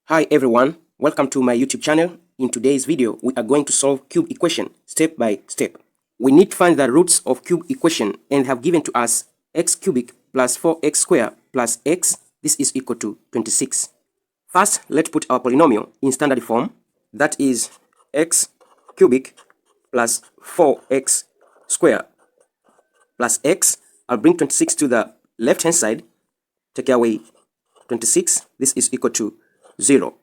Hi everyone, welcome to my YouTube channel. In today's video, we are going to solve cube equation step by step. We need to find the roots of cube equation and have given to us x cubic plus 4x squared plus x. This is equal to 26. First, let's put our polynomial in standard form. That is x cubic plus 4x squared plus x. I'll bring 26 to the left hand side. Take away 26. This is equal to 0.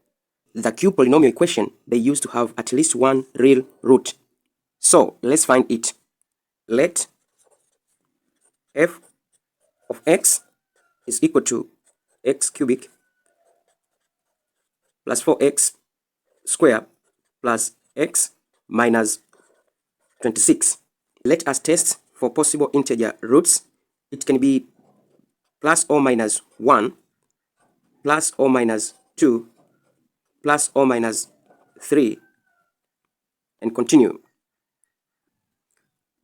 The cube polynomial equation, they used to have at least one real root. So let's find it. Let f of x is equal to x cubic plus 4x squared plus x minus 26. Let us test for possible integer roots. It can be plus or minus 1, plus or minus 2, plus or minus 3, and continue.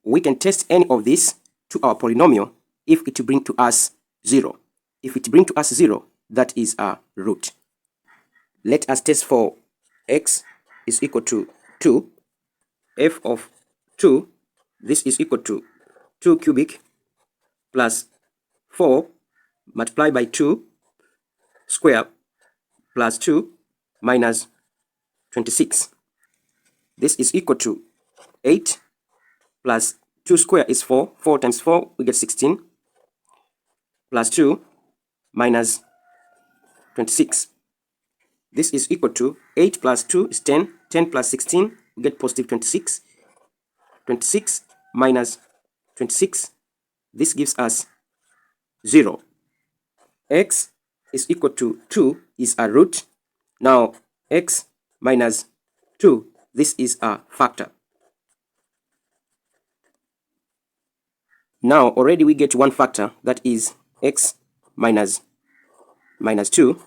We can test any of this to our polynomial if it bring to us 0. If it bring to us 0, that is a root. Let us test for x is equal to 2. F of 2, this is equal to 2 cubic plus 4 multiplied by 2 square plus 2 minus 26. This is equal to 8 plus 2 square is 4. 4 times 4, we get 16. Plus 2 minus 26. This is equal to 8 plus 2 is 10. 10 plus 16, we get positive 26. 26 minus 26, this gives us 0. X is equal to 2 is a root. Now x minus 2, this is a factor. Now already we get one factor, that is x minus 2.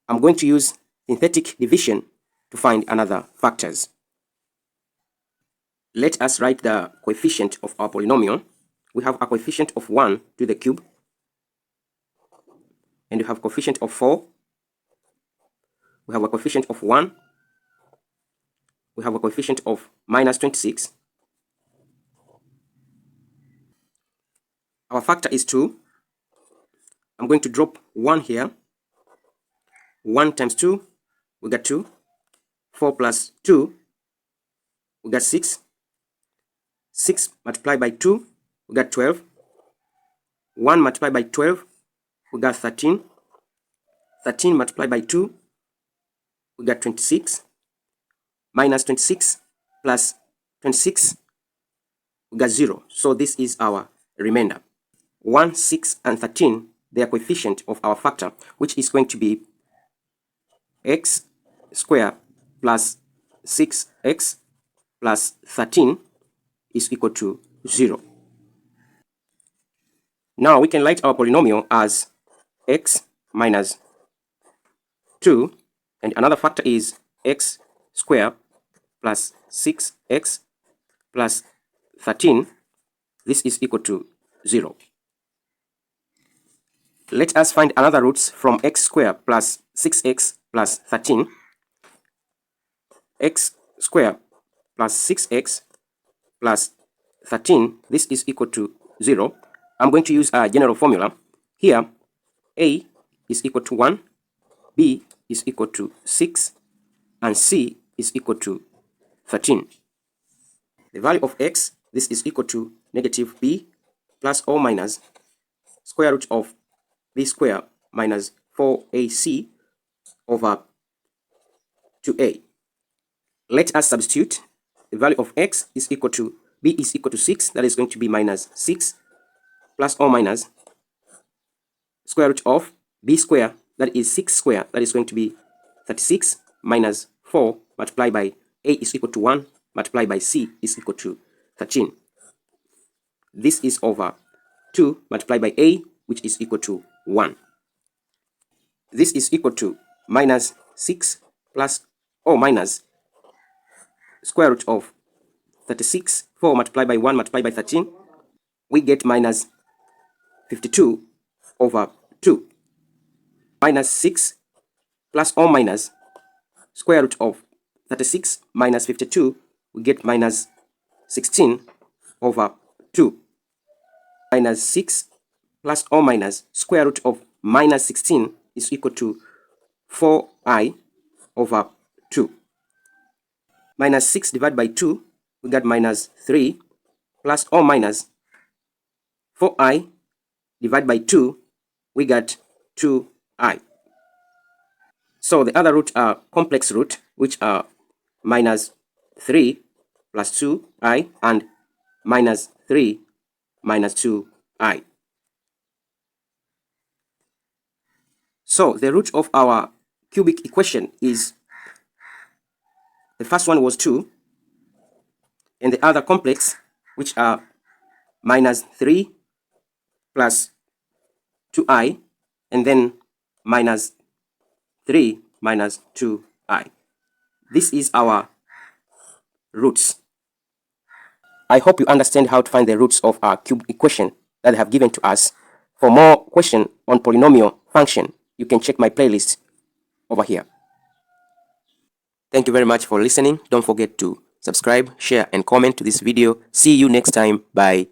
I'm going to use synthetic division to find another factors. Let us write the coefficient of our polynomial. We have a coefficient of 1 to the cube, and we have coefficient of 4. We have a coefficient of 1. We have a coefficient of minus 26. Our factor is 2. I'm going to drop 1 here. 1 times 2, we got 2. 4 plus 2, we got 6. 6 multiplied by 2, we got 12. 1 multiplied by 12, we got 13. 13 multiplied by 2, we got 26. Minus 26 plus 26, we got 0. So this is our remainder. 1, 6, and 13, they are coefficient of our factor, which is going to be x squared plus 6x plus 13 is equal to 0. Now we can write our polynomial as x minus 2, and another factor is x squared plus 6x plus 13. This is equal to 0. Let us find another roots from x squared plus 6x plus 13. X squared plus 6x plus 13, this is equal to 0. I'm going to use a general formula. Here, a is equal to 1, b is equal to 6, and c is equal to 13. The value of x, this is equal to negative b plus or minus square root of b squared minus 4ac over 2a. Let us substitute. The value of x is equal to b is equal to 6, that is going to be minus 6, plus or minus square root of b squared, that is 6 squared, that is going to be 36, minus 4 multiplied by a is equal to 1, multiplied by c is equal to 13. This is over 2 multiplied by a, which is equal to 1. This is equal to minus 6 plus or minus square root of 36, 4 multiplied by 1 multiplied by 13. We get minus 52 over 2. Minus 6 plus or minus square root of 36 minus 52, we get minus 16 over 2. Minus 6 plus or minus square root of minus 16 is equal to 4i over 2. Minus 6 divided by 2, we got minus 3 plus or minus 4i divided by 2, we got 2i. So the other root are complex root, which are minus 3 plus 2i and minus 3 minus 2i. So the root of our cubic equation is, the first one was 2, and the other complex, which are minus 3 plus 2i, and then minus 3 minus 2i. This is our roots. I hope you understand how to find the roots of our cube equation that they have given to us. For more questions on polynomial function, you can check my playlist over here. Thank you very much for listening. Don't forget to subscribe, share, and comment to this video. See you next time. Bye.